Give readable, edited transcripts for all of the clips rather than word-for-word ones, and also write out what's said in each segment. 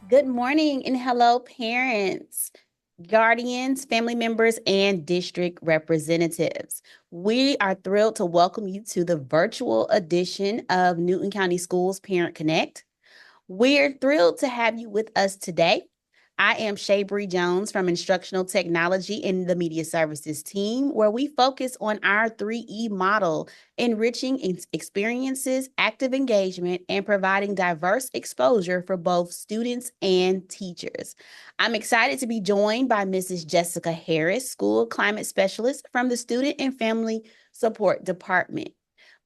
Good morning and hello, parents, guardians, family members, and district representatives. We are thrilled to welcome you to the virtual edition of Newton County Schools Parent Connect. We're thrilled to have you with us today. I am Shabri Jones from Instructional Technology in the Media Services team, where we focus on our 3E model, enriching experiences, active engagement, and providing diverse exposure for both students and teachers. I'm excited to be joined by Mrs. Jessica Harris, School Climate Specialist from the Student and Family Support Department.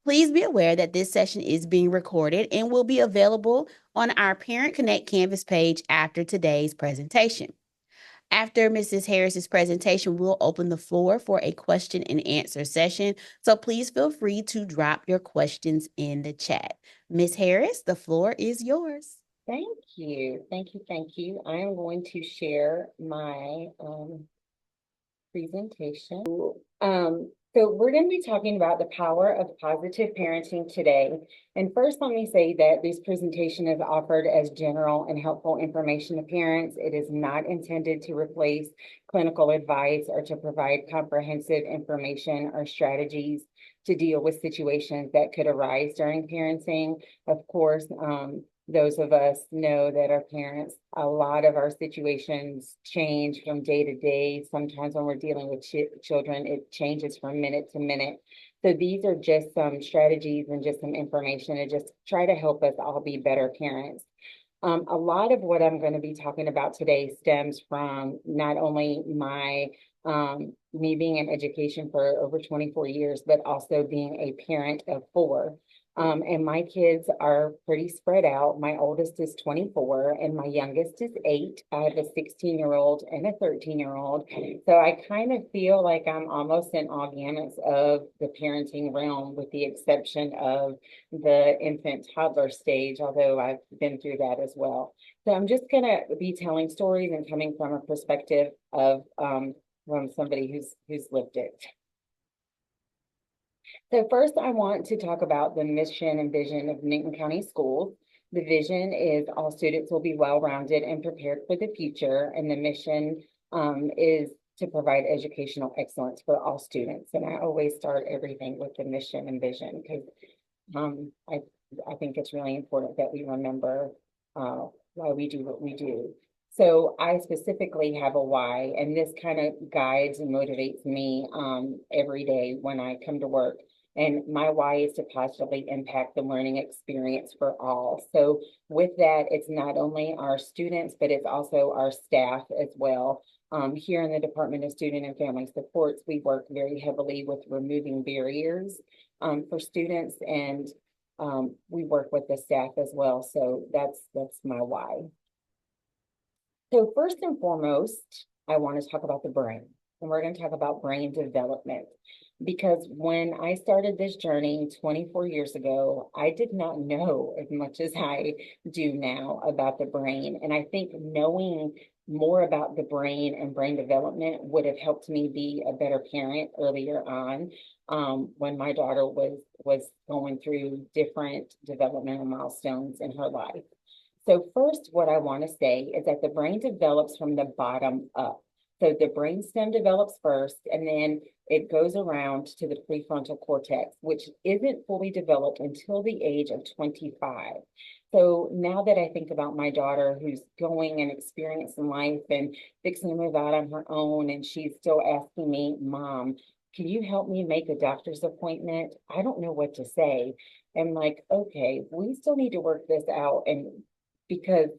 Please be aware that this session is being recorded and will be available on our Parent Connect Canvas page after today's presentation. After Mrs. Harris's presentation, we'll open the floor for a question and answer session. So please feel free to drop your questions in the chat. Ms. Harris, the floor is yours. Thank you. Thank you. I am going to share my presentation. So we're going to be talking about the power of positive parenting today. And first, let me say that this presentation is offered as general and helpful information to parents. It is not intended to replace clinical advice or to provide comprehensive information or strategies to deal with situations that could arise during parenting. Of course, those of us know that our parents, a lot of our situations change from day to day. Sometimes when we're dealing with children, it changes from minute to minute. So these are just some strategies and just some information to just try to help us all be better parents. A lot of what I'm going to be talking about today stems from not only me being in education for over 24 years, but also being a parent of four. And my kids are pretty spread out. My oldest is 24 and my youngest is 8. I have a 16-year-old and a 13-year-old. So I kind of feel like I'm almost in all gamuts of the parenting realm, with the exception of the infant toddler stage, although I've been through that as well. So I'm just going to be telling stories and coming from a perspective of from somebody who's lived it. So first, I want to talk about the mission and vision of Newton County Schools. The vision is all students will be well-rounded and prepared for the future, and the mission is to provide educational excellence for all students. And I always start everything with the mission and vision because I think it's really important that we remember why we do what we do. So I specifically have a why, and this kind of guides and motivates me every day when I come to work. And my why is to positively impact the learning experience for all. So with that, it's not only our students, but it's also our staff as well. Here in the Department of Student and Family Supports, we work very heavily with removing barriers for students, and we work with the staff as well. So that's my why. So first and foremost, I want to talk about the brain, and we're going to talk about brain development. Because when I started this journey 24 years ago, I did not know as much as I do now about the brain. And I think knowing more about the brain and brain development would have helped me be a better parent earlier on, when my daughter was going through different developmental milestones in her life. So first, what I want to say is that the brain develops from the bottom up. So the brainstem develops first, and then it goes around to the prefrontal cortex, which isn't fully developed until the age of 25. So now that I think about my daughter who's going and experiencing life and fixing to move out on her own, and she's still asking me, Mom, can you help me make a doctor's appointment? I don't know what to say. And like, okay, we still need to work this out. And because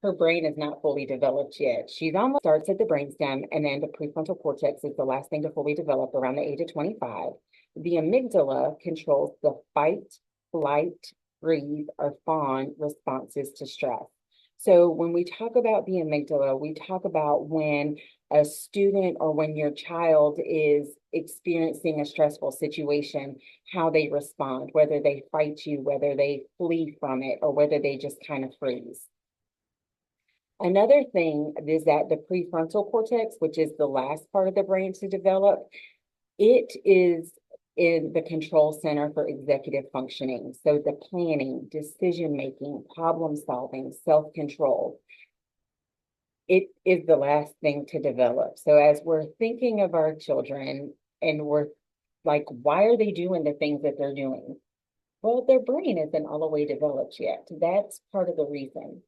her brain is not fully developed yet. She's almost starts at the brainstem, and then the prefrontal cortex is the last thing to fully develop around the age of 25. The amygdala controls the fight, flight, freeze, or fawn responses to stress. So when we talk about the amygdala, we talk about when a student or when your child is experiencing a stressful situation, how they respond, whether they fight you, whether they flee from it, or whether they just kind of freeze. Another thing is that the prefrontal cortex, which is the last part of the brain to develop, it is in the control center for executive functioning. So the planning, decision making, problem solving, self control. it is the last thing to develop. So as we're thinking of our children and we're like, why are they doing the things that they're doing? Well, their brain isn't all the way developed yet. That's part of the reason.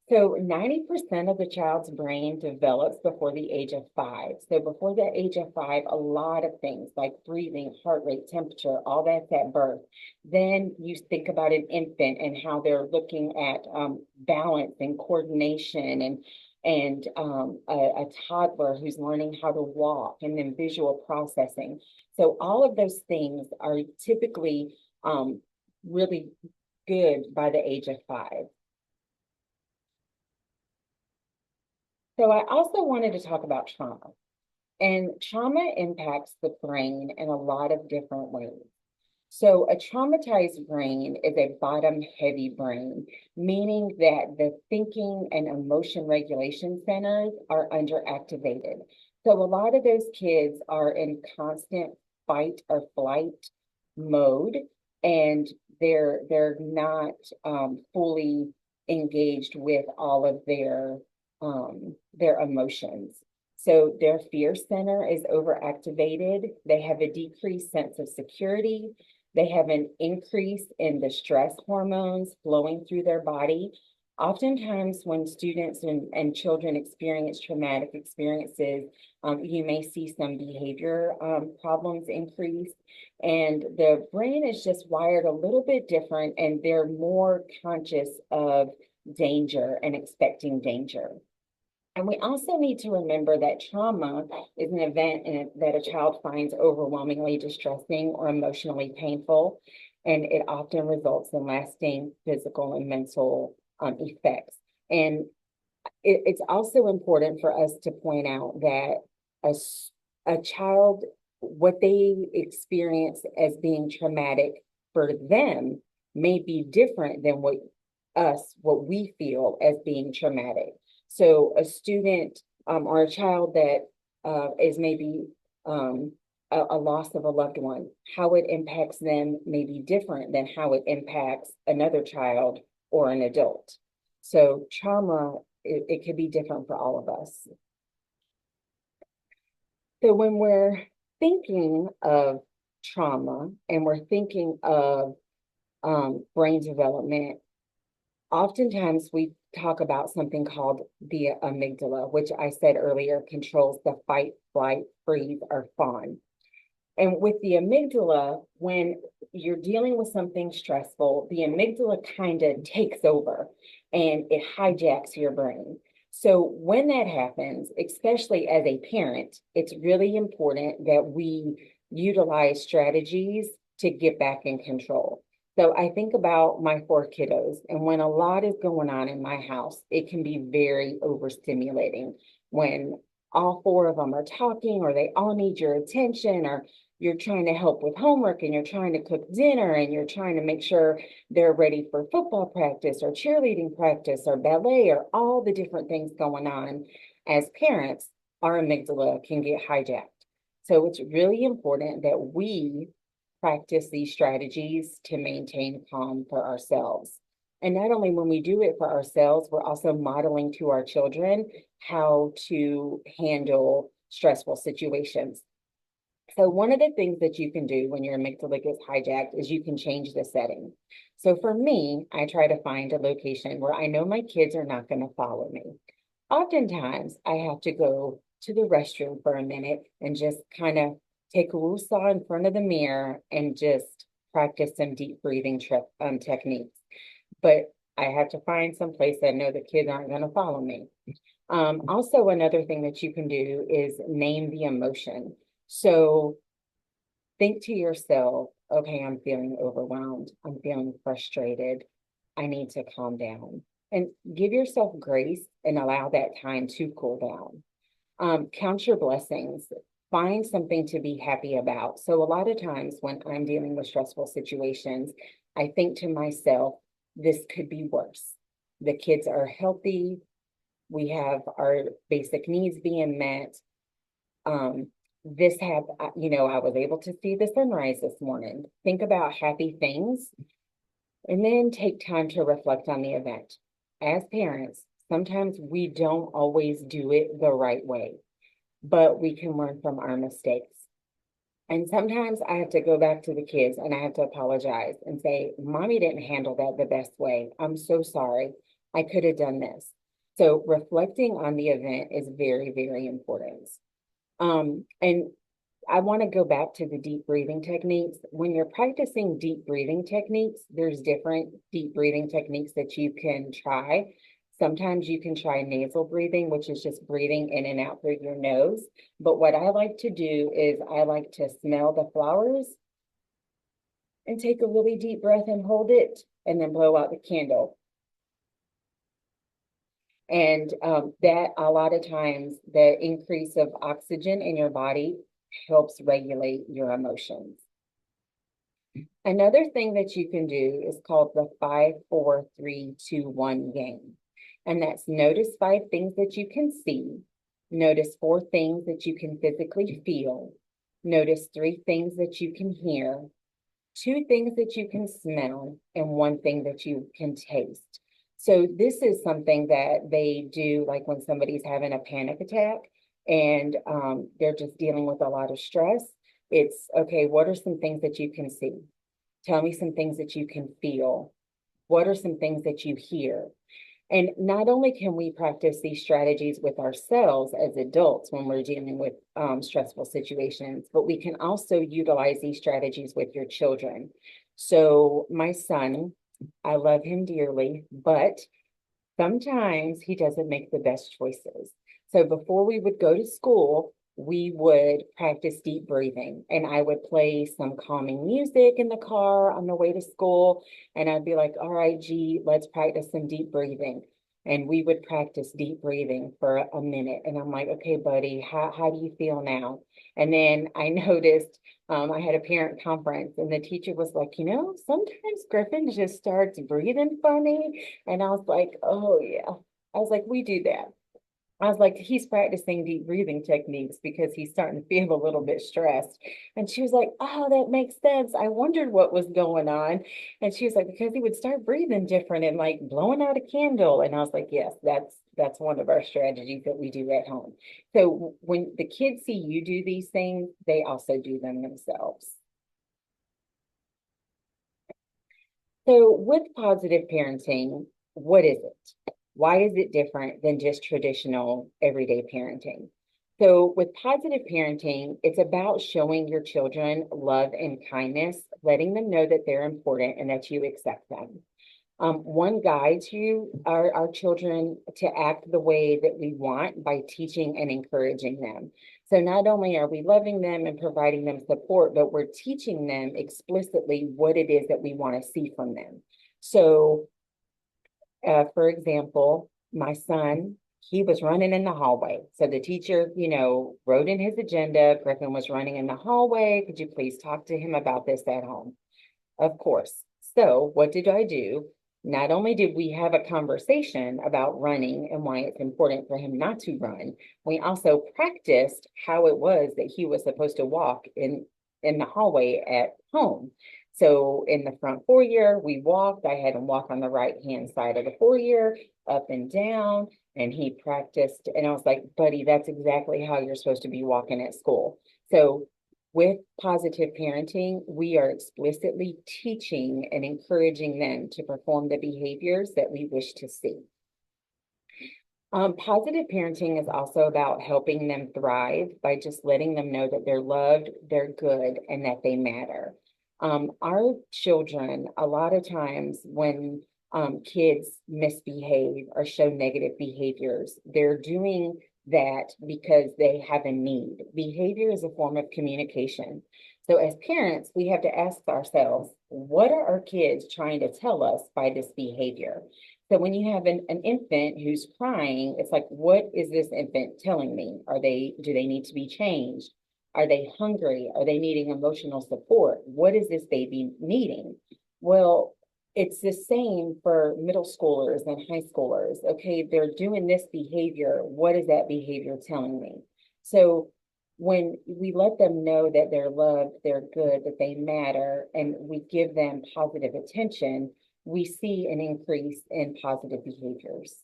So 90% of the child's brain develops before the age of 5. So before the age of 5, a lot of things like breathing, heart rate, temperature, all that's at birth. Then you think about an infant and how they're looking at balance and coordination and a toddler who's learning how to walk and then visual processing. So all of those things are typically really good by the age of 5. So I also wanted to talk about trauma. And trauma impacts the brain in a lot of different ways. So a traumatized brain is a bottom heavy brain, meaning that the thinking and emotion regulation centers are underactivated. So a lot of those kids are in constant fight or flight mode, and they're not fully engaged with all of their emotions. So their fear center is overactivated. They have a decreased sense of security. They have an increase in the stress hormones flowing through their body. Oftentimes, when students and children experience traumatic experiences, you may see some behavior problems increase. And the brain is just wired a little bit different, and they're more conscious of danger and expecting danger. And we also need to remember that trauma is an event that a child finds overwhelmingly distressing or emotionally painful, and it often results in lasting physical and mental effects. And it's also important for us to point out that a child, what they experience as being traumatic for them may be different than what we feel as being traumatic. So a student or a child that is maybe a loss of a loved one, how it impacts them may be different than how it impacts another child or an adult. So trauma, it could be different for all of us. So when we're thinking of trauma and we're thinking of brain development, oftentimes we talk about something called the amygdala, which I said earlier controls the fight, flight, freeze, or fawn. And with the amygdala, when you're dealing with something stressful, the amygdala kind of takes over and it hijacks your brain. So when that happens, especially as a parent, it's really important that we utilize strategies to get back in control. So I think about my 4 kiddos, and when a lot is going on in my house, it can be very overstimulating when all 4 of them are talking, or they all need your attention, or you're trying to help with homework and you're trying to cook dinner and you're trying to make sure they're ready for football practice or cheerleading practice or ballet or all the different things going on. As parents, our amygdala can get hijacked. So it's really important that we practice these strategies to maintain calm for ourselves. And not only when we do it for ourselves, we're also modeling to our children how to handle stressful situations. So one of the things that you can do when your amygdala gets hijacked is you can change the setting. So for me, I try to find a location where I know my kids are not going to follow me. Oftentimes, I have to go to the restroom for a minute and just kind of take a woosah in front of the mirror and just practice some deep breathing techniques. But I have to find some place that I know the kids aren't going to follow me. Also, another thing that you can do is name the emotion. So think to yourself, okay, I'm feeling overwhelmed. I'm feeling frustrated. I need to calm down. And give yourself grace and allow that time to cool down. Count your blessings. Find something to be happy about. So a lot of times when I'm dealing with stressful situations, I think to myself, this could be worse. The kids are healthy. We have our basic needs being met. I was able to see the sunrise this morning. Think about happy things and then take time to reflect on the event. As parents, Sometimes we don't always do it the right way, but we can learn from our mistakes. And sometimes I have to go back to the kids and I have to apologize and say, Mommy didn't handle that the best way. I'm so sorry. I could have done this. So reflecting on the event is very, very important. And I want to go back to the deep breathing techniques. When you're practicing deep breathing techniques, there's different deep breathing techniques that you can try. Sometimes you can try nasal breathing, which is just breathing in and out through your nose. But what I like to do is I like to smell the flowers and take a really deep breath and hold it and then blow out the candle. And that a lot of times the increase of oxygen in your body helps regulate your emotions. Another thing that you can do is called the 5-4-3-2-1 game. And that's notice 5 things that you can see, notice 4 things that you can physically feel, notice 3 things that you can hear, 2 things that you can smell, and 1 thing that you can taste. So this is something that they do like when somebody's having a panic attack and they're just dealing with a lot of stress. It's okay, what are some things that you can see? Tell me some things that you can feel. What are some things that you hear? And not only can we practice these strategies with ourselves as adults when we're dealing with stressful situations, but we can also utilize these strategies with your children. So my son, I love him dearly, but sometimes he doesn't make the best choices. So before we would go to school, we would practice deep breathing and I would play some calming music in the car on the way to school. And I'd be like, all right, G, let's practice some deep breathing. And we would practice deep breathing for a minute. And I'm like, okay, buddy, how do you feel now? And then I noticed I had a parent conference and the teacher was like, sometimes Griffin just starts breathing funny. And I was like, oh, yeah. I was like, we do that. I was like, he's practicing deep breathing techniques because he's starting to feel a little bit stressed. And she was like, oh, that makes sense. I wondered what was going on. And she was like, because he would start breathing different and like blowing out a candle. And I was like, yes, that's one of our strategies that we do at home. So when the kids see you do these things, they also do them themselves. So with positive parenting, what is it? Why is it different than just traditional everyday parenting? So with positive parenting, it's about showing your children love and kindness, letting them know that they're important and that you accept them. One guides our children to act the way that we want by teaching and encouraging them. So not only are we loving them and providing them support, but we're teaching them explicitly what it is that we want to see from them. So, for example, my son, he was running in the hallway. So the teacher, wrote in his agenda, Griffin was running in the hallway. Could you please talk to him about this at home? Of course. So what did I do? Not only did we have a conversation about running and why it's important for him not to run, we also practiced how it was that he was supposed to walk in the hallway at home. So in the front foyer, we walked. I had him walk on the right-hand side of the foyer, up and down, and he practiced. And I was like, buddy, that's exactly how you're supposed to be walking at school. So with positive parenting, we are explicitly teaching and encouraging them to perform the behaviors that we wish to see. Positive parenting is also about helping them thrive by just letting them know that they're loved, they're good, and that they matter. Our children, a lot of times when kids misbehave or show negative behaviors, they're doing that because they have a need. Behavior is a form of communication. So as parents, we have to ask ourselves, what are our kids trying to tell us by this behavior? So when you have an infant who's crying, it's like, what is this infant telling me? Do they need to be changed? Are they hungry? Are they needing emotional support? What is this baby needing? Well, it's the same for middle schoolers and high schoolers. Okay, they're doing this behavior. What is that behavior telling me? So when we let them know that they're loved, they're good, that they matter, and we give them positive attention, we see an increase in positive behaviors.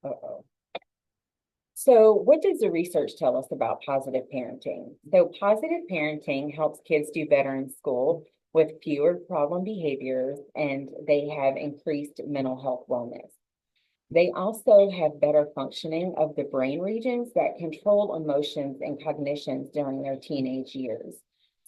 Uh-oh. So what does the research tell us about positive parenting? So positive parenting helps kids do better in school with fewer problem behaviors, and they have increased mental health wellness. They also have better functioning of the brain regions that control emotions and cognitions during their teenage years.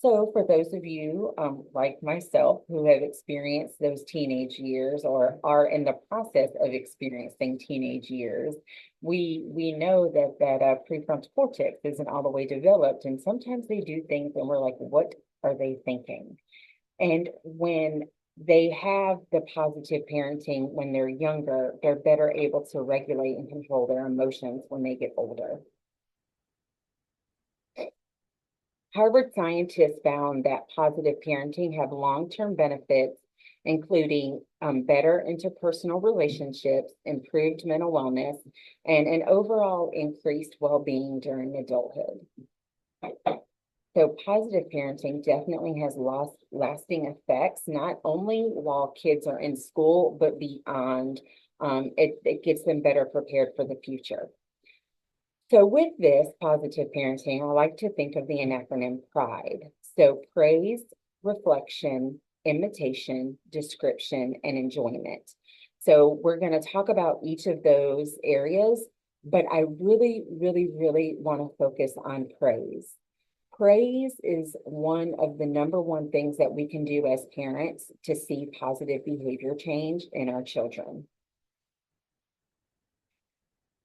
So for those of you like myself who have experienced those teenage years or are in the process of experiencing teenage years, we know that prefrontal cortex isn't all the way developed, and sometimes they do things and we're like, what are they thinking? And when they have the positive parenting when they're younger, they're better able to regulate and control their emotions when they get older. Harvard scientists found that positive parenting have long-term benefits, including better interpersonal relationships, improved mental wellness, and an overall increased well-being during adulthood. So positive parenting definitely has lasting effects, not only while kids are in school, but beyond. It gets them better prepared for the future. So with this positive parenting, I like to think of the acronym PRIDE. So praise, reflection, imitation, description, and enjoyment. So we're going to talk about each of those areas, but I really, really, really want to focus on praise. Praise is one of the number one things that we can do as parents to see positive behavior change in our children.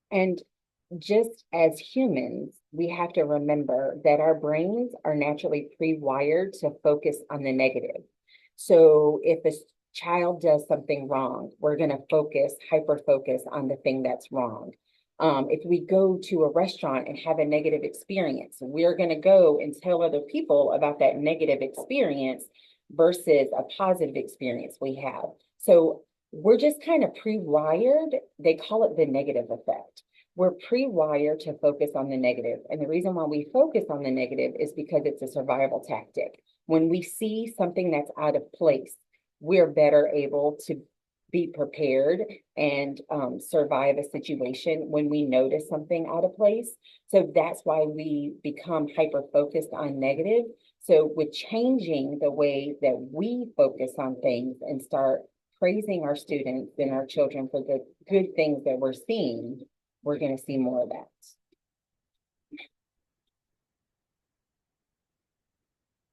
And just as humans, we have to remember that our brains are naturally pre-wired to focus on the negative. So if a child does something wrong, we're going to hyper focus on the thing that's wrong. If we go to a restaurant and have a negative experience, we're going to go and tell other people about that negative experience versus a positive experience we have. So we're just kind of pre-wired. They call it the negative effect. We're pre-wired to focus on the negative. And the reason why we focus on the negative is because it's a survival tactic. When we see something that's out of place, we're better able to be prepared and survive a situation when we notice something out of place. So that's why we become hyper-focused on negative. So with changing the way that we focus on things and start praising our students and our children for the good things that we're seeing, we're going to see more of that.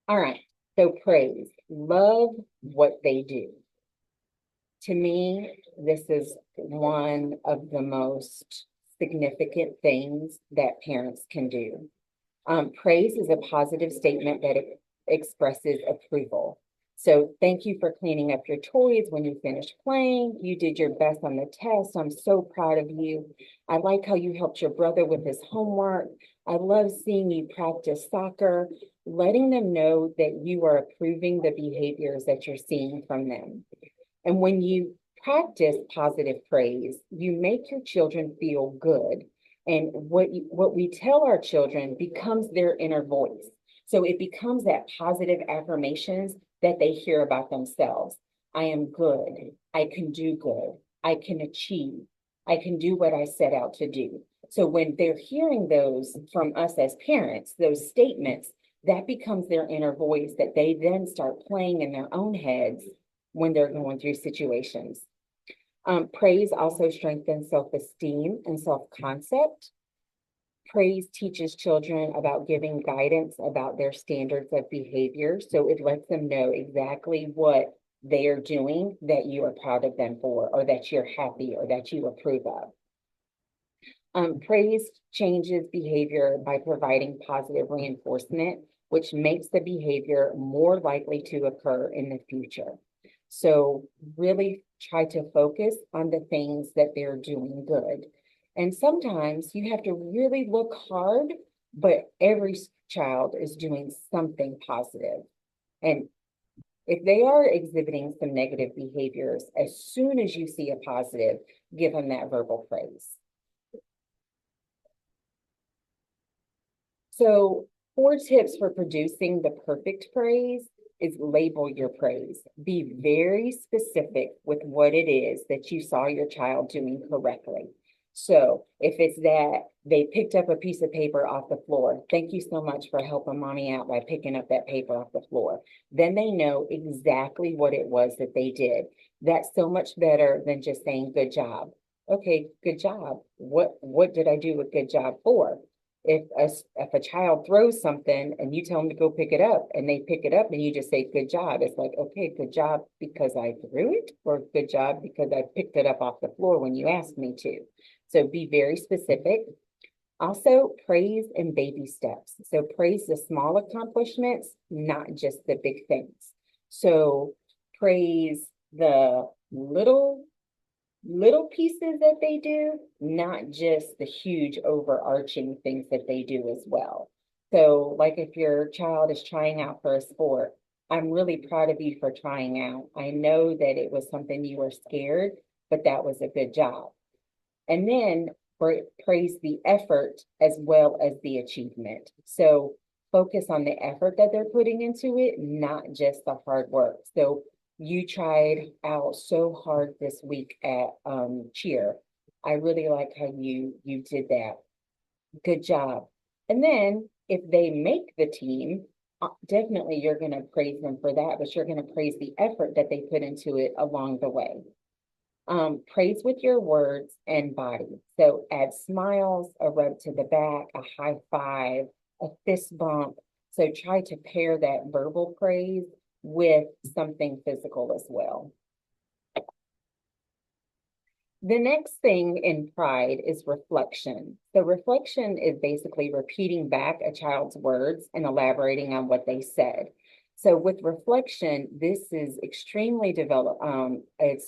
All right, so praise. Love what they do. To me, this is one of the most significant things that parents can do. Praise is a positive statement that expresses approval. So thank you for cleaning up your toys when you finished playing. You did your best on the test. I'm so proud of you. I like how you helped your brother with his homework. I love seeing you practice soccer, letting them know that you are approving the behaviors that you're seeing from them. And when you practice positive praise, you make your children feel good. And what we tell our children becomes their inner voice. So it becomes that positive affirmations that they hear about themselves. I am good. I can do good. I can achieve. I can do what I set out to do. So when they're hearing those from us as parents, those statements, that becomes their inner voice that they then start playing in their own heads when they're going through situations. Praise also strengthens self-esteem and self-concept. Praise teaches children about giving guidance about their standards of behavior. So it lets them know exactly what they are doing that you are proud of them for, or that you're happy, or that you approve of. Praise changes behavior by providing positive reinforcement, which makes the behavior more likely to occur in the future. So really try to focus on the things that they're doing good. And sometimes you have to really look hard, but every child is doing something positive. And if they are exhibiting some negative behaviors, as soon as you see a positive, give them that verbal praise. So 4 tips for producing the perfect praise is label your praise. Be very specific with what it is that you saw your child doing correctly. So if it's that they picked up a piece of paper off the floor, thank you so much for helping mommy out by picking up that paper off the floor. Then they know exactly what it was that they did. That's so much better than just saying good job. Okay, good job. What did I do a good job for? If a child throws something and you tell them to go pick it up and they pick it up and you just say good job, it's like, okay, good job because I threw it, or good job because I picked it up off the floor when you asked me to. So be very specific. Also, praise in baby steps. So praise the small accomplishments, not just the big things. So praise the little pieces that they do, not just the huge overarching things that they do as well. So like if your child is trying out for a sport, I'm really proud of you for trying out. I know that it was something you were scared, but that was a good job. And then praise the effort as well as the achievement. So focus on the effort that they're putting into it, not just the hard work. So you tried out so hard this week at cheer. I really like how you did that. Good job. And then if they make the team, definitely you're going to praise them for that, but you're going to praise the effort that they put into it along the way. Praise with your words and body. So add smiles, a rub to the back, a high five, a fist bump. So try to pair that verbal praise with something physical as well. The next thing in pride is reflection. So reflection is basically repeating back a child's words and elaborating on what they said. So with reflection, this is it's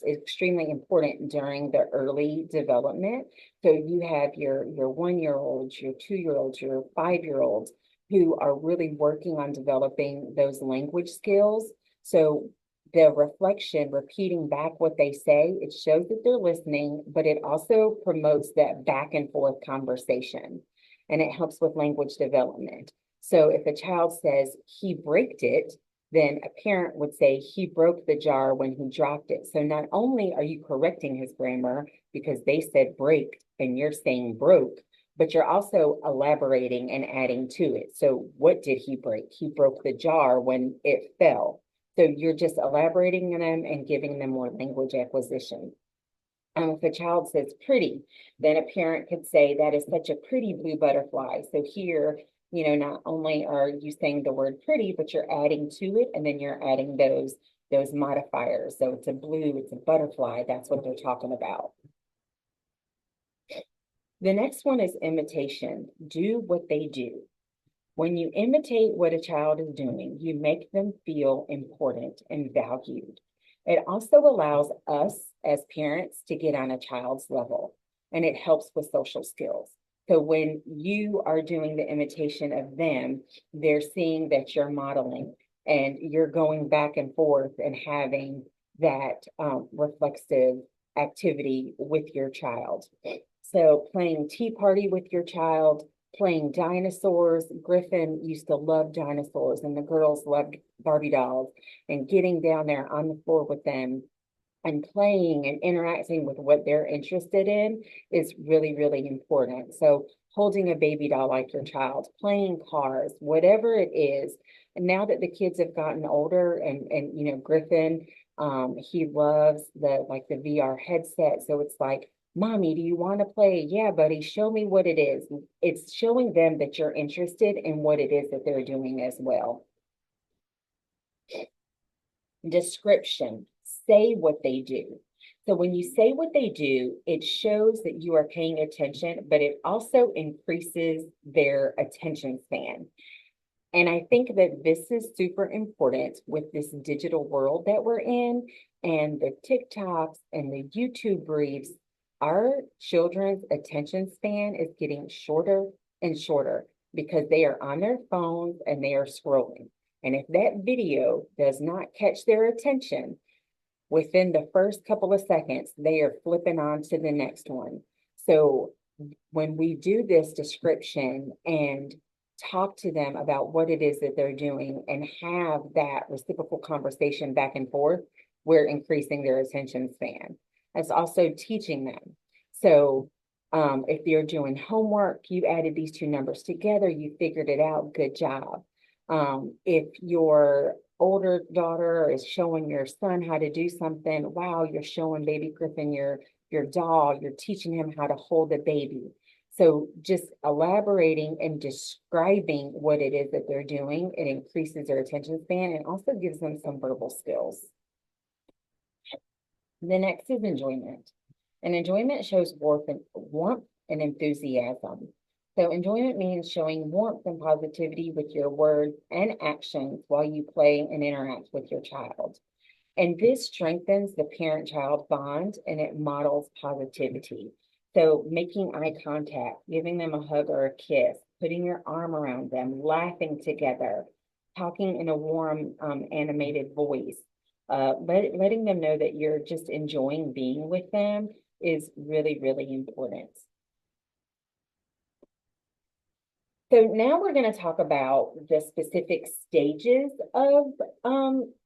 extremely important during the early development. So you have your 1-year-olds, your 2-year-olds, your 5-year-olds who are really working on developing those language skills. So the reflection, repeating back what they say, it shows that they're listening, but it also promotes that back and forth conversation, and it helps with language development. So if a child says he braked it, then a parent would say he broke the jar when he dropped it. So not only are you correcting his grammar because they said break and you're saying broke, but you're also elaborating and adding to it. So what did he break? He broke the jar when it fell. So you're just elaborating on them and giving them more language acquisition. If a child says pretty, then a parent could say that is such a pretty blue butterfly. So here, not only are you saying the word pretty, but you're adding to it, and then you're adding those modifiers. So it's a blue, it's a butterfly. That's what they're talking about. The next one is imitation. Do what they do. When you imitate what a child is doing, you make them feel important and valued. It also allows us as parents to get on a child's level, and it helps with social skills. So when you are doing the imitation of them, they're seeing that you're modeling and you're going back and forth and having that reflexive activity with your child. So playing tea party with your child, playing dinosaurs. Griffin used to love dinosaurs, and the girls loved Barbie dolls, and getting down there on the floor with them and playing and interacting with what they're interested in is really, really important. So holding a baby doll like your child, playing cars, whatever it is. And now that the kids have gotten older and Griffin, he loves the VR headset. So it's like, Mommy, do you want to play? Yeah, buddy, show me what it is. It's showing them that you're interested in what it is that they're doing as well. Description, say what they do. So when you say what they do, it shows that you are paying attention, but it also increases their attention span. And I think that this is super important with this digital world that we're in and the TikToks and the YouTube briefs. Our children's attention span is getting shorter and shorter because they are on their phones and they are scrolling. And if that video does not catch their attention, within the first couple of seconds, they are flipping on to the next one. So when we do this description and talk to them about what it is that they're doing and have that reciprocal conversation back and forth, we're increasing their attention span. It's also teaching them. So If you're doing homework, you added these two numbers together, you figured it out, good job. If your older daughter is showing your son how to do something, wow, you're showing baby Griffin your doll, you're teaching him how to hold a baby. So just elaborating and describing what it is that they're doing, it increases their attention span and also gives them some verbal skills. The next is enjoyment. And enjoyment shows warmth and enthusiasm. So enjoyment means showing warmth and positivity with your words and actions while you play and interact with your child. And this strengthens the parent-child bond and it models positivity. So making eye contact, giving them a hug or a kiss, putting your arm around them, laughing together, talking in a warm, animated voice, letting them know that you're just enjoying being with them is really, really important. So now we're going to talk about the specific stages of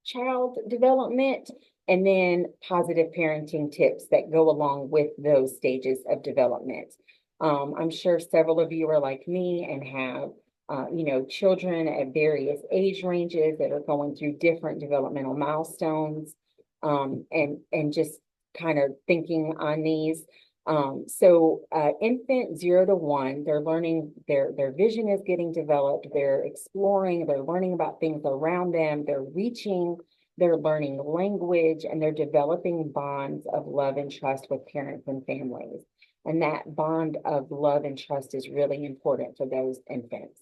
child development and then positive parenting tips that go along with those stages of development. I'm sure several of you are like me and have children at various age ranges that are going through different developmental milestones, and just kind of thinking on these. Infant 0 to 1, they're learning, their vision is getting developed, they're exploring, they're learning about things around them, they're reaching, they're learning language, and they're developing bonds of love and trust with parents and families. And that bond of love and trust is really important for those infants.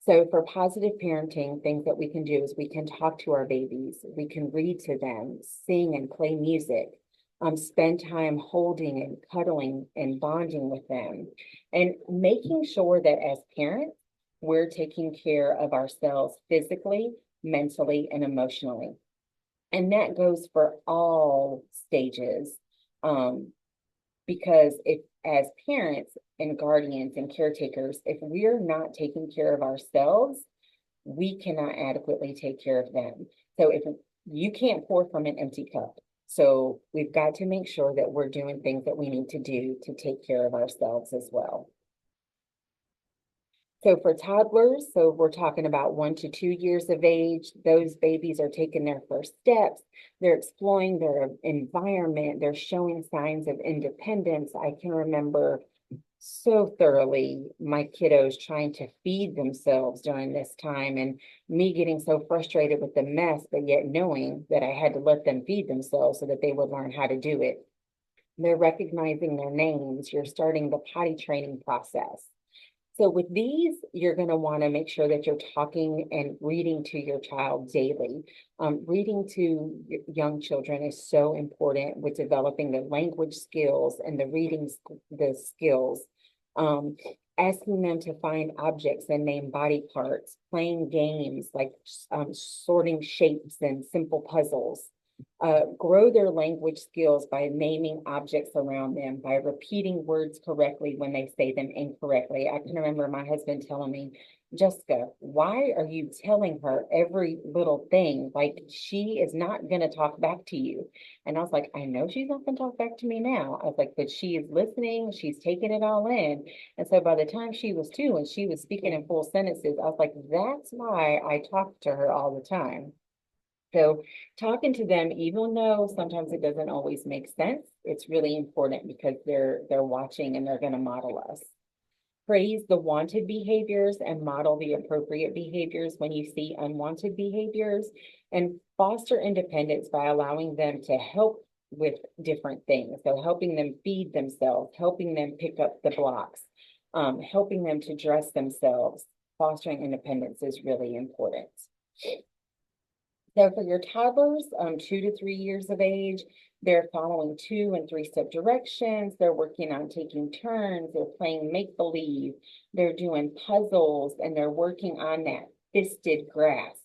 So for positive parenting, things that we can do is we can talk to our babies, we can read to them, sing and play music, spend time holding and cuddling and bonding with them, and making sure that as parents, we're taking care of ourselves physically, mentally, and emotionally. And that goes for all stages. Because if as parents and guardians and caretakers, if we're not taking care of ourselves, we cannot adequately take care of them. So if you can't pour from an empty cup, so we've got to make sure that we're doing things that we need to do to take care of ourselves as well. So for toddlers, so we're talking about 1 to 2 years of age, those babies are taking their first steps. They're exploring their environment. They're showing signs of independence. I can remember so thoroughly my kiddos trying to feed themselves during this time and me getting so frustrated with the mess, but yet knowing that I had to let them feed themselves so that they would learn how to do it. They're recognizing their names. You're starting the potty training process. So with these, you're going to want to make sure that you're talking and reading to your child daily. Reading to young children is so important with developing the language skills and the reading the skills. Asking them to find objects and name body parts, playing games like sorting shapes and simple puzzles. Grow their language skills by naming objects around them, by repeating words correctly when they say them incorrectly. I can remember my husband telling me, Jessica, why are you telling her every little thing? Like she is not going to talk back to you. And I was like, I know she's not going to talk back to me now. I was like, but she is listening. She's taking it all in. And so by the time she was 2 and she was speaking in full sentences, I was like, that's why I talk to her all the time. So talking to them, even though sometimes it doesn't always make sense, it's really important because they're watching and they're going to model us. Praise the wanted behaviors and model the appropriate behaviors when you see unwanted behaviors, and foster independence by allowing them to help with different things. So helping them feed themselves, helping them pick up the blocks, helping them to dress themselves. Fostering independence is really important. So for your toddlers, 2 to 3 years of age, they're following 2 and 3 step directions. They're working on taking turns. They're playing make-believe. They're doing puzzles and they're working on that fisted grasp.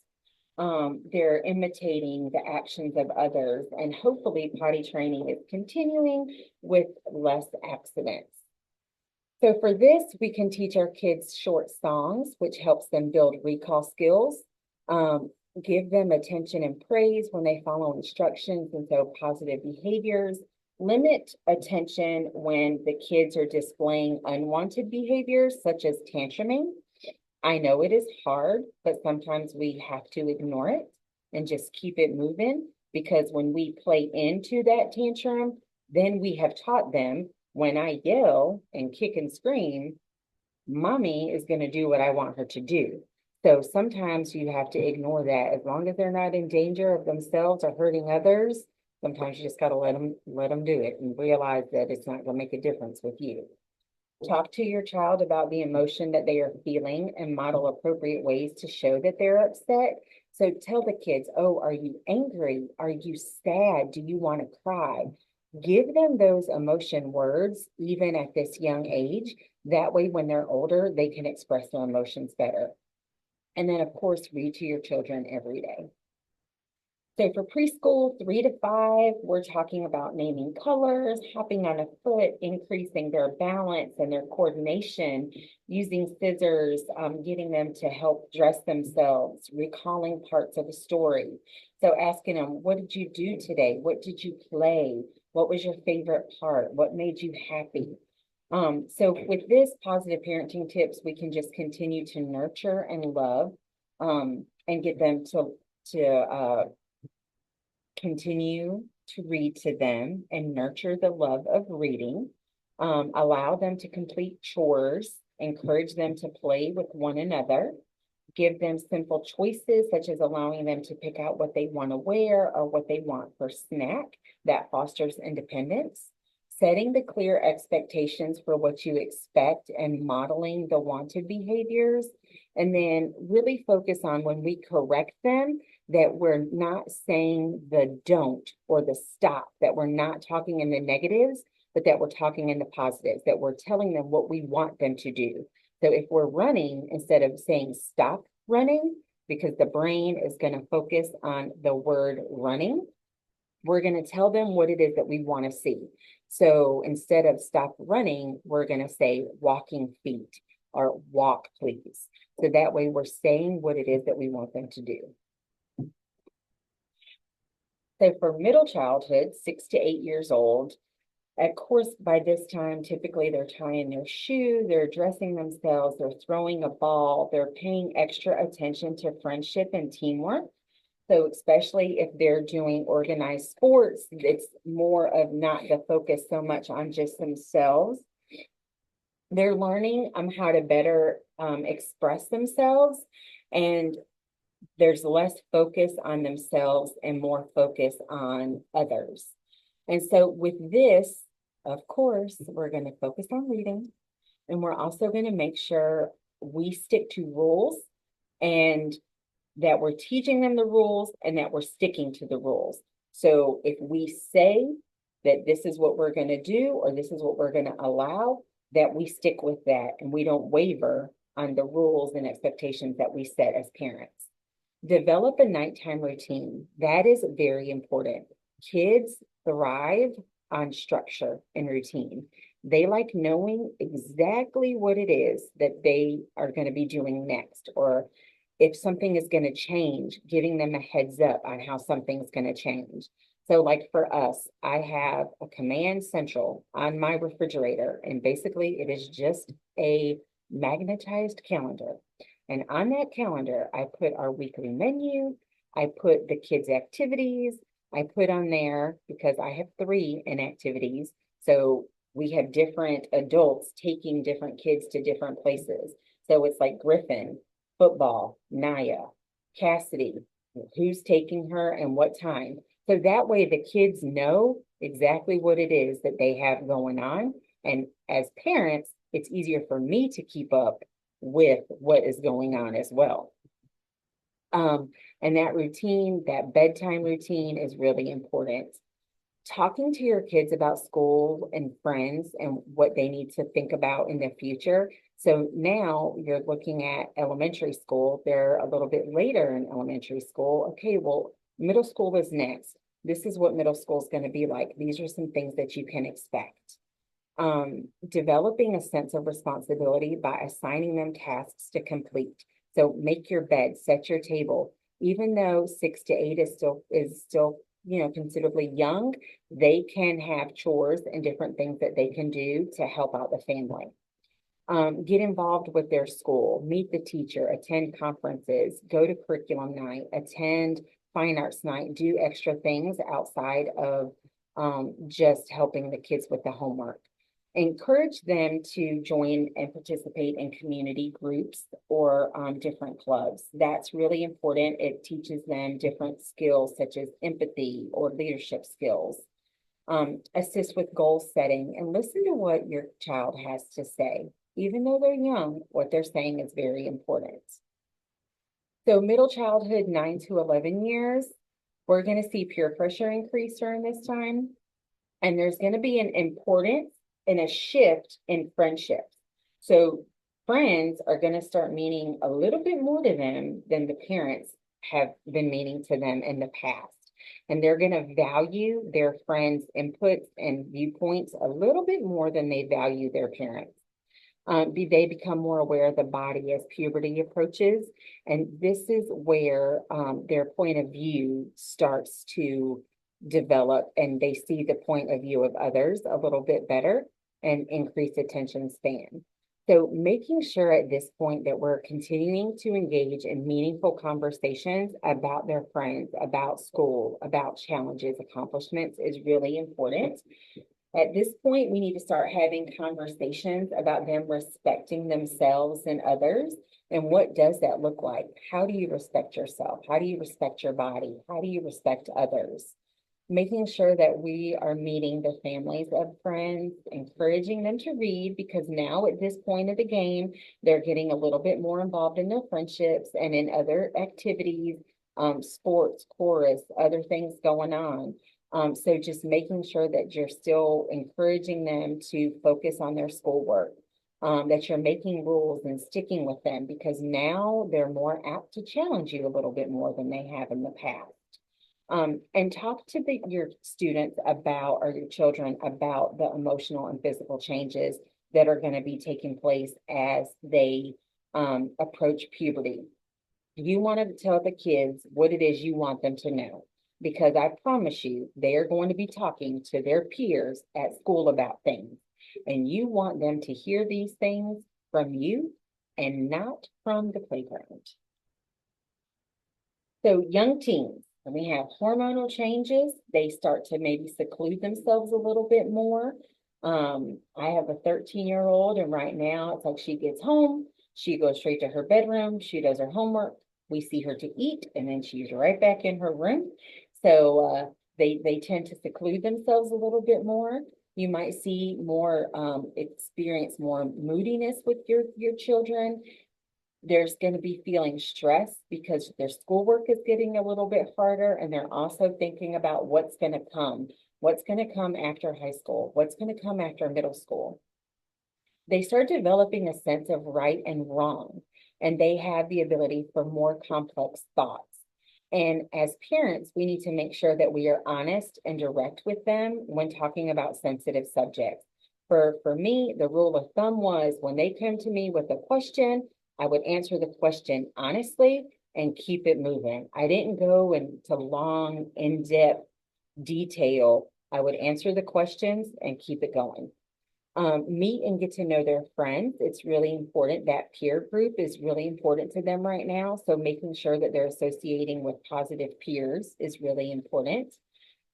They're imitating the actions of others, and hopefully potty training is continuing with less accidents. So for this, we can teach our kids short songs, which helps them build recall skills. Give them attention and praise when they follow instructions, and so positive behaviors. Limit attention when the kids are displaying unwanted behaviors such as tantruming. I know it is hard, but sometimes we have to ignore it and just keep it moving, because when we play into that tantrum, then we have taught them, when I yell and kick and scream, mommy is going to do what I want her to do. So sometimes you have to ignore that. As long as they're not in danger of themselves or hurting others, sometimes you just got to let them do it and realize that it's not going to make a difference with you. Talk to your child about the emotion that they are feeling and model appropriate ways to show that they're upset. So tell the kids, oh, are you angry? Are you sad? Do you want to cry? Give them those emotion words, even at this young age. That way, when they're older, they can express their emotions better. And then, of course, read to your children every day. So for preschool, 3 to 5, we're talking about naming colors, hopping on a foot, increasing their balance and their coordination, using scissors, getting them to help dress themselves, recalling parts of a story. So asking them, what did you do today? What did you play? What was your favorite part? What made you happy? So with this positive parenting tips, we can just continue to nurture and love, and get them to continue to read to them and nurture the love of reading, allow them to complete chores, encourage them to play with one another, give them simple choices, such as allowing them to pick out what they want to wear or what they want for snack. That fosters independence. Setting the clear expectations for what you expect and modeling the wanted behaviors. And then really focus on, when we correct them, that we're not saying the don't or the stop, that we're not talking in the negatives, but that we're talking in the positives, that we're telling them what we want them to do. So if we're running, instead of saying stop running, because the brain is going to focus on the word running, we're going to tell them what it is that we want to see. So instead of stop running, we're going to say walking feet or walk, please. So that way we're saying what it is that we want them to do. So for middle childhood, 6 to 8 years old, of course, by this time, typically they're tying their shoe, they're dressing themselves, they're throwing a ball, they're paying extra attention to friendship and teamwork. So especially if they're doing organized sports, it's more of not the focus so much on just themselves. They're learning how to better express themselves, and there's less focus on themselves and more focus on others. And so with this, of course, we're going to focus on reading, and we're also going to make sure we stick to rules, and that we're teaching them the rules and that we're sticking to the rules. So if we say that this is what we're going to do, or this is what we're going to allow, that we stick with that and we don't waver on the rules and expectations that we set as parents. Develop a nighttime routine. That is very important. Kids thrive on structure and routine. They like knowing exactly what it is that they are going to be doing next, or if something is going to change, giving them a heads up on how something's going to change. So like for us, I have a command central on my refrigerator, and basically it is just a magnetized calendar. And on that calendar, I put our weekly menu, I put the kids' activities, I put on there, because I have 3 in activities. So we have different adults taking different kids to different places. So it's like Griffin, football, Naya, Cassidy, who's taking her and what time. So that way the kids know exactly what it is that they have going on. And as parents, it's easier for me to keep up with what is going on as well. And that routine, that bedtime routine, is really important. Talking to your kids about school and friends and what they need to think about in the future. So now you're looking at elementary school. They're a little bit later in elementary school. Okay, well, middle school is next. This is what middle school is going to be like. These are some things that you can expect. Developing a sense of responsibility by assigning them tasks to complete. So make your bed, set your table. Even though 6 to 8 is still considerably young, they can have chores and different things that they can do to help out the family. Get involved with their school, meet the teacher, attend conferences, go to curriculum night, attend fine arts night, do extra things outside of just helping the kids with the homework. Encourage them to join and participate in community groups or different clubs. That's really important. It teaches them different skills such as empathy or leadership skills. Assist with goal setting and listen to what your child has to say. Even though they're young, what they're saying is very important. So middle childhood, 9 to 11 years, we're going to see peer pressure increase during this time. And there's going to be an importance and a shift in friendships. So friends are going to start meaning a little bit more to them than the parents have been meaning to them in the past. And they're going to value their friends' inputs and viewpoints a little bit more than they value their parents. They become more aware of the body as puberty approaches. And this is where their point of view starts to develop and they see the point of view of others a little bit better and increase attention span. So making sure at this point that we're continuing to engage in meaningful conversations about their friends, about school, about challenges, accomplishments is really important. At this point, we need to start having conversations about them respecting themselves and others. And what does that look like? How do you respect yourself? How do you respect your body? How do you respect others? Making sure that we are meeting the families of friends, encouraging them to read, because now at this point of the game, they're getting a little bit more involved in their friendships and in other activities, sports, chorus, other things going on. So just making sure that you're still encouraging them to focus on their schoolwork, that you're making rules and sticking with them, because now they're more apt to challenge you a little bit more than they have in the past. And talk to your students about, or your children about the emotional and physical changes that are going to be taking place as they approach puberty. You want to tell the kids what it is you want them to know, because I promise you, they are going to be talking to their peers at school about things. And you want them to hear these things from you and not from the playground. So young teens, when we have hormonal changes, they start to maybe seclude themselves a little bit more. I have a 13-year-old, and right now it's like she gets home, she goes straight to her bedroom, she does her homework, we see her to eat, and then she's right back in her room. So they tend to seclude themselves a little bit more. You might see more experience more moodiness with your children. There's going to be feeling stress because their schoolwork is getting a little bit harder, and they're also thinking about what's going to come. What's going to come after high school? What's going to come after middle school? They start developing a sense of right and wrong, and they have the ability for more complex thoughts. And as parents, we need to make sure that we are honest and direct with them when talking about sensitive subjects. For me, the rule of thumb was when they come to me with a question, I would answer the question honestly and keep it moving. I didn't go into long, in-depth detail. I would answer the questions and keep it going. Meet and get to know their friends. It's really important. That peer group is really important to them right now. So making sure that they're associating with positive peers is really important.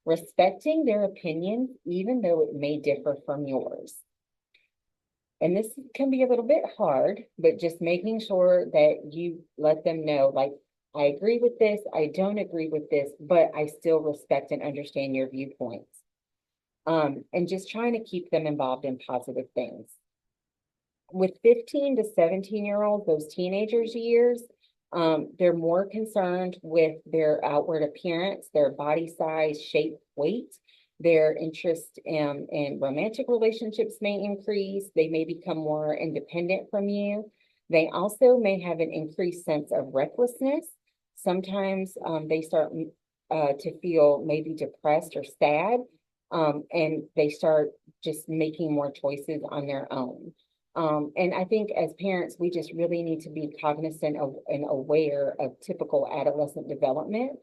Respecting their opinions, even though it may differ from yours. And this can be a little bit hard, but just making sure that you let them know, like, I agree with this, I don't agree with this, but I still respect and understand your viewpoints. And just trying to keep them involved in positive things. With 15 to 17-year-olds, those teenagers years, they're more concerned with their outward appearance, their body size, shape, weight. Their interest in romantic relationships may increase. They may become more independent from you. They also may have an increased sense of recklessness. Sometimes they start to feel maybe depressed or sad, and they start just making more choices on their own. And I think as parents, we just really need to be cognizant of and aware of typical adolescent development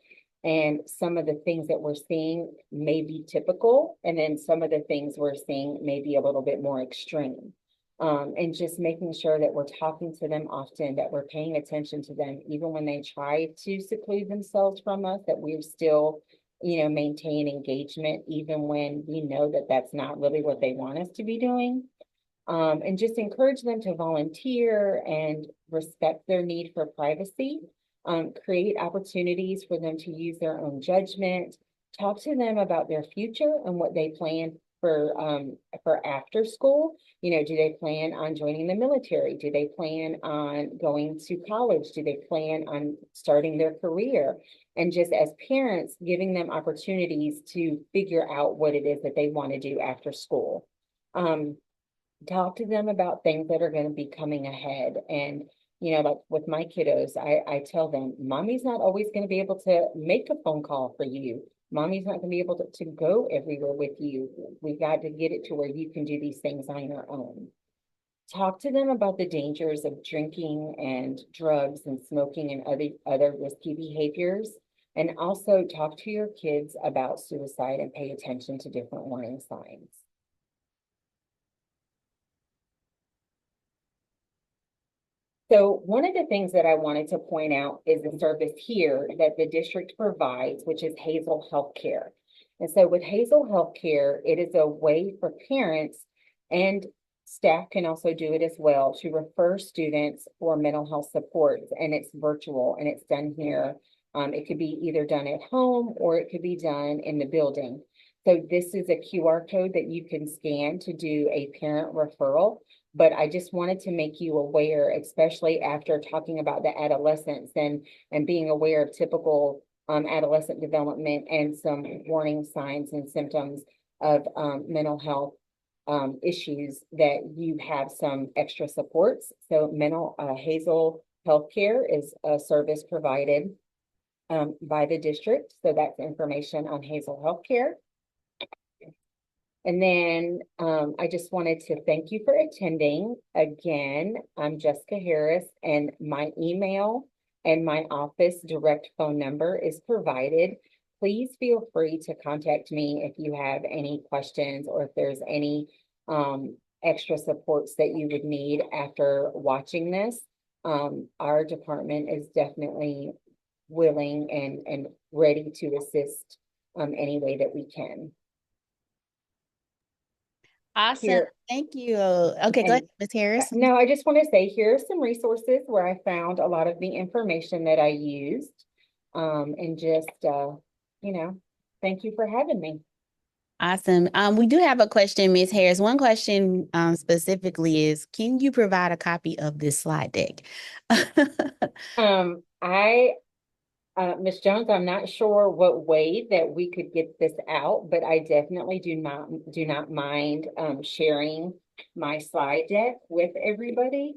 And some of the things that we're seeing may be typical, and then some of the things we're seeing may be a little bit more extreme. And just making sure that we're talking to them often, that we're paying attention to them, even when they try to seclude themselves from us, that we're still, maintain engagement, even when we know that that's not really what they want us to be doing. And just encourage them to volunteer and respect their need for privacy. Create opportunities for them to use their own judgment. Talk to them about their future and what they plan for after school. Do they plan on joining the military? Do they plan on going to college? Do they plan on starting their career? And just as parents, giving them opportunities to figure out what it is that they want to do after school. Talk to them about things that are going to be coming ahead. And, like with my kiddos, I tell them, mommy's not always going to be able to make a phone call for you. Mommy's not going to be able to go everywhere with you. We got to get it to where you can do these things on your own. Talk to them about the dangers of drinking and drugs and smoking and other risky behaviors. And also talk to your kids about suicide and pay attention to different warning signs. So one of the things that I wanted to point out is the service here that the district provides, which is Hazel Healthcare. And so with Hazel Healthcare, it is a way for parents, and staff can also do it as well, to refer students for mental health support. And it's virtual and it's done here. It could be either done at home or it could be done in the building. So this is a QR code that you can scan to do a parent referral. But I just wanted to make you aware, especially after talking about the adolescents and being aware of typical adolescent development and some warning signs and symptoms of mental health issues, that you have some extra supports. So Hazel Healthcare is a service provided by the district. So that's information on Hazel Healthcare. And then I just wanted to thank you for attending. Again, I'm Jessica Harris, and my email and my office direct phone number is provided. Please feel free to contact me if you have any questions or if there's any extra supports that you would need after watching this. Our department is definitely willing and ready to assist any way that we can. Awesome. Here, Thank you. Okay, go ahead, and Ms. Harris. no, I just want to say here are some resources where I found a lot of the information that I used. And just, thank you for having me. Awesome. We do have a question, Ms. Harris. One question specifically is, can you provide a copy of this slide deck? Ms. Jones, I'm not sure what way that we could get this out, but I definitely do not mind sharing my slide deck with everybody.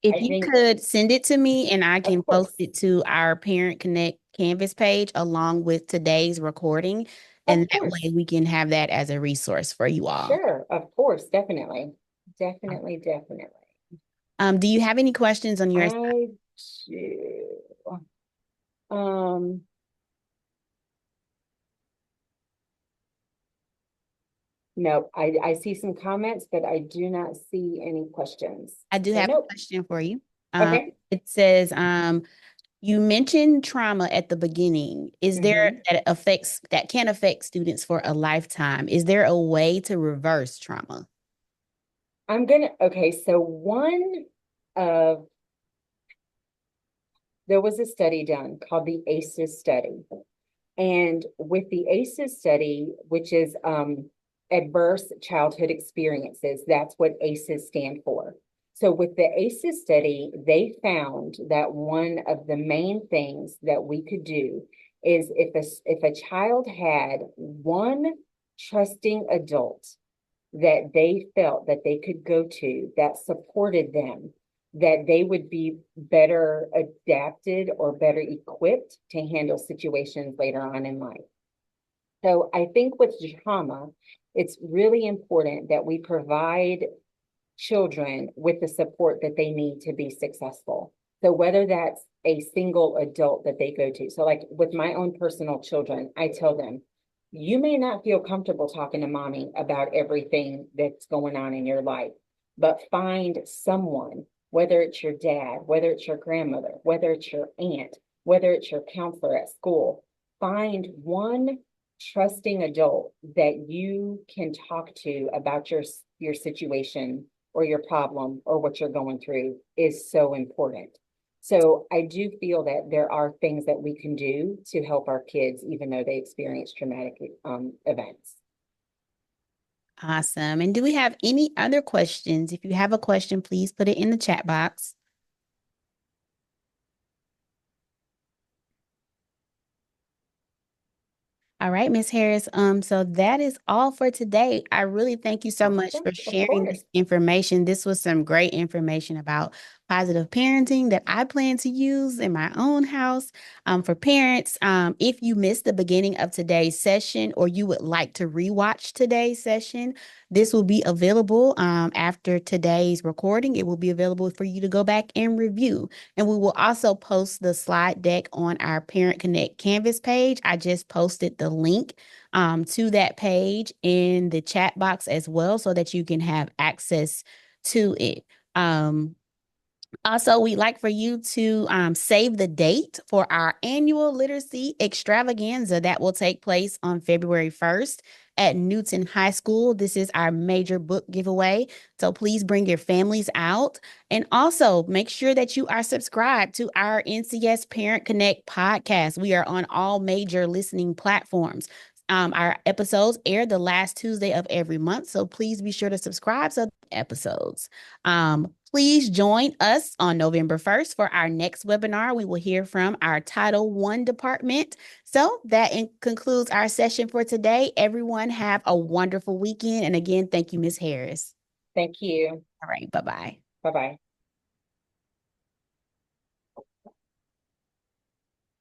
If you could send it to me and I can post it to our Parent Connect Canvas page along with today's recording, and that way we can have that as a resource for you all. Sure, of course, definitely. Definitely. Do you have any questions on your side? No, I see some comments, but I do not see any questions. I do have a question for you. Okay. It says, you mentioned trauma at the beginning. Is there that can affect students for a lifetime? Is there a way to reverse trauma? Okay, so there was a study done called the ACEs study. And with the ACEs study, which is adverse childhood experiences, that's what ACEs stand for. So with the ACEs study, they found that one of the main things that we could do is if a child had one trusting adult that they felt that they could go to that supported them, that they would be better adapted or better equipped to handle situations later on in life. So I think with trauma, it's really important that we provide children with the support that they need to be successful. So whether that's a single adult that they go to. So like with my own personal children, I tell them, you may not feel comfortable talking to mommy about everything that's going on in your life, but find someone, whether it's your dad, whether it's your grandmother, whether it's your aunt, whether it's your counselor at school, find one trusting adult that you can talk to about your situation or your problem or what you're going through is so important. So I do feel that there are things that we can do to help our kids, even though they experience traumatic events. Awesome. And do we have any other questions? If you have a question, please put it in the chat box. All right, Miss Harris. So that is all for today. I really thank you so much Awesome. for Of sharing course. this information. This was some great information about positive parenting that I plan to use in my own house. For parents, if you missed the beginning of today's session or you would like to rewatch today's session, this will be available after today's recording. It will be available for you to go back and review. And we will also post the slide deck on our Parent Connect Canvas page. I just posted the link to that page in the chat box as well so that you can have access to it. Also, we'd like for you to save the date for our annual literacy extravaganza that will take place on February 1st at Newton High School. This is our major book giveaway. So please bring your families out. And also make sure that you are subscribed to our NCS Parent Connect podcast. We are on all major listening platforms. Our episodes air the last Tuesday of every month. So please be sure to subscribe to episodes. Please join us on November 1st for our next webinar. We will hear from our Title I department. So that concludes our session for today. Everyone have a wonderful weekend. And again, thank you, Ms. Harris. Thank you. All right, bye-bye. Bye-bye.